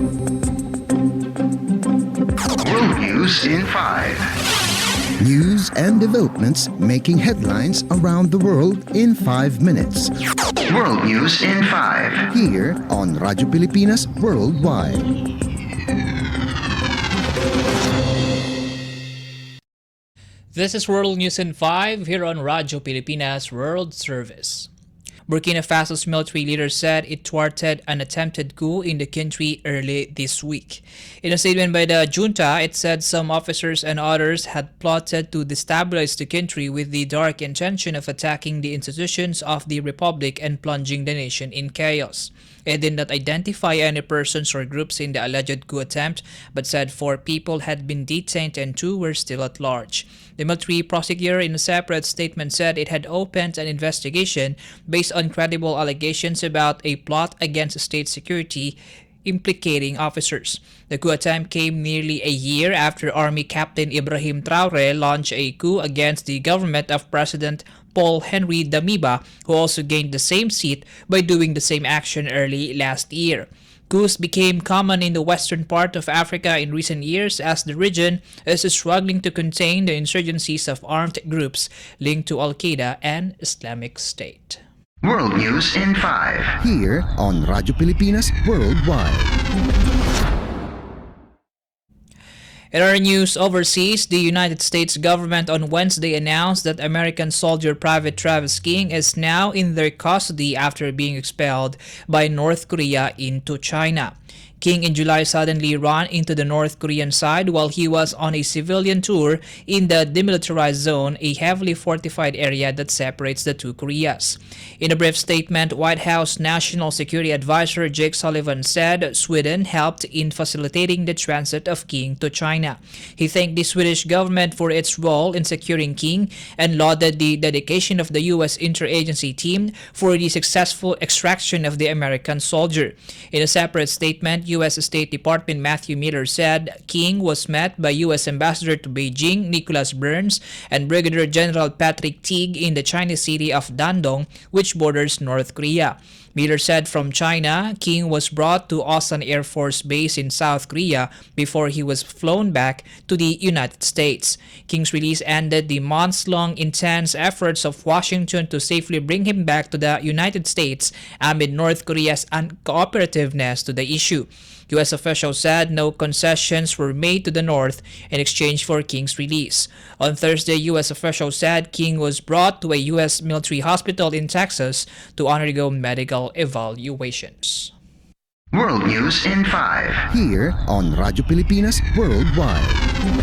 World News in 5. News and developments making headlines around the world in 5 minutes. World News in 5. Here on Radyo Pilipinas Worldwide. This is World News in 5 here on Radyo Pilipinas World Service. Burkina Faso's military leader said it thwarted an attempted coup in the country early this week. In a statement by the junta, it said some officers and others had plotted to destabilize the country with the dark intention of attacking the institutions of the republic and plunging the nation in chaos. It did not identify any persons or groups in the alleged coup attempt, but said 4 people had been detained and 2 were still at large. The military prosecutor in a separate statement said it had opened an investigation based on credible allegations about a plot against state security implicating officers. The coup attempt came nearly a year after Army Captain Ibrahim Traore launched a coup against the government of President Paul-Henri Damiba, who also gained the same seat by doing the same action early last year. Coups became common in the western part of Africa in recent years as the region is struggling to contain the insurgencies of armed groups linked to Al-Qaeda and Islamic State. World News in 5. Here on Radyo Pilipinas Worldwide. In our news overseas, the United States government on Wednesday announced that American soldier Private Travis King is now in their custody after being expelled by North Korea into China. King in July suddenly ran into the North Korean side while he was on a civilian tour in the demilitarized zone, a heavily fortified area that separates the two Koreas. In a brief statement, White House National Security Advisor Jake Sullivan said Sweden helped in facilitating the transit of King to China. He thanked the Swedish government for its role in securing King and lauded the dedication of the U.S. interagency team for the successful extraction of the American soldier. In a separate statement, U.S. State Department Matthew Miller said King was met by U.S. Ambassador to Beijing Nicholas Burns and Brigadier General Patrick Teague in the Chinese city of Dandong, which borders North Korea. Miller said from China, King was brought to Osan Air Force Base in South Korea before he was flown back to the United States. King's release ended the months-long intense efforts of Washington to safely bring him back to the United States amid North Korea's uncooperativeness to the issue. U.S. officials said no concessions were made to the North in exchange for King's release. On Thursday, U.S. officials said King was brought to a U.S. military hospital in Texas to undergo medical evaluations. World News in 5. Here on Radyo Pilipinas Worldwide.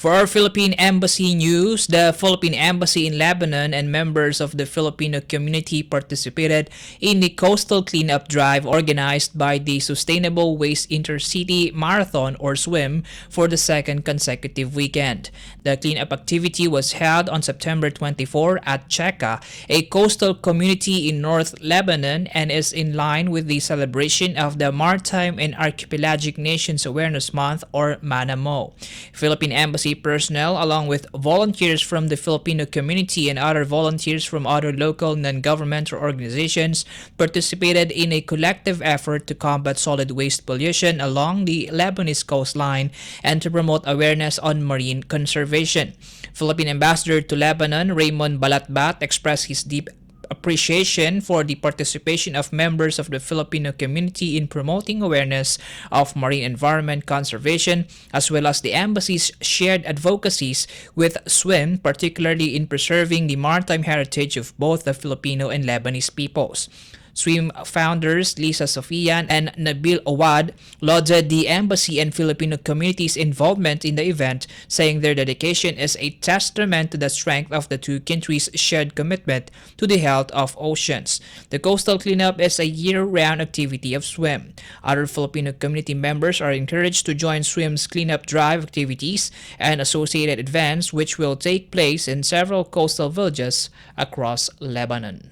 For our Philippine Embassy news, the Philippine Embassy in Lebanon and members of the Filipino community participated in the coastal cleanup drive organized by the Sustainable Waste Intercity Marathon or SWIM for the second consecutive weekend. The cleanup activity was held on September 24 at Cheka, a coastal community in North Lebanon, and is in line with the celebration of the Maritime and Archipelagic Nations Awareness Month or MANAMO. Philippine Embassy personnel, along with volunteers from the Filipino community and other volunteers from other local non-governmental organizations, participated in a collective effort to combat solid waste pollution along the Lebanese coastline and to promote awareness on marine conservation. Philippine Ambassador to Lebanon, Raymond Balatbat, expressed his deep appreciation for the participation of members of the Filipino community in promoting awareness of marine environment conservation, as well as the embassy's shared advocacies with SWIM, particularly in preserving the maritime heritage of both the Filipino and Lebanese peoples. SWIM founders Lisa Sofian and Nabil Awad lauded the embassy and Filipino community's involvement in the event, saying their dedication is a testament to the strength of the two countries' shared commitment to the health of oceans. The coastal cleanup is a year-round activity of SWIM. Other Filipino community members are encouraged to join SWIM's cleanup drive activities and associated events, which will take place in several coastal villages across Lebanon.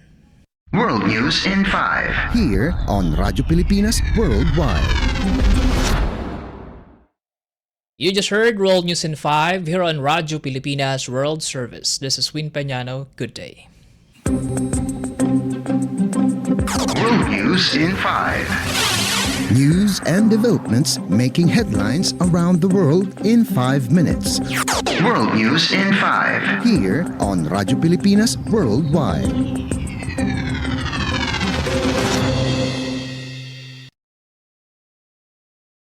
World News in 5. Here on Radyo Pilipinas Worldwide. You just heard World News in 5 here on Radyo Pilipinas World Service. This is Peñano. Good day. World News News in 5. News and developments making headlines around the world in 5 minutes. World News in 5. Here on Radyo Pilipinas Worldwide.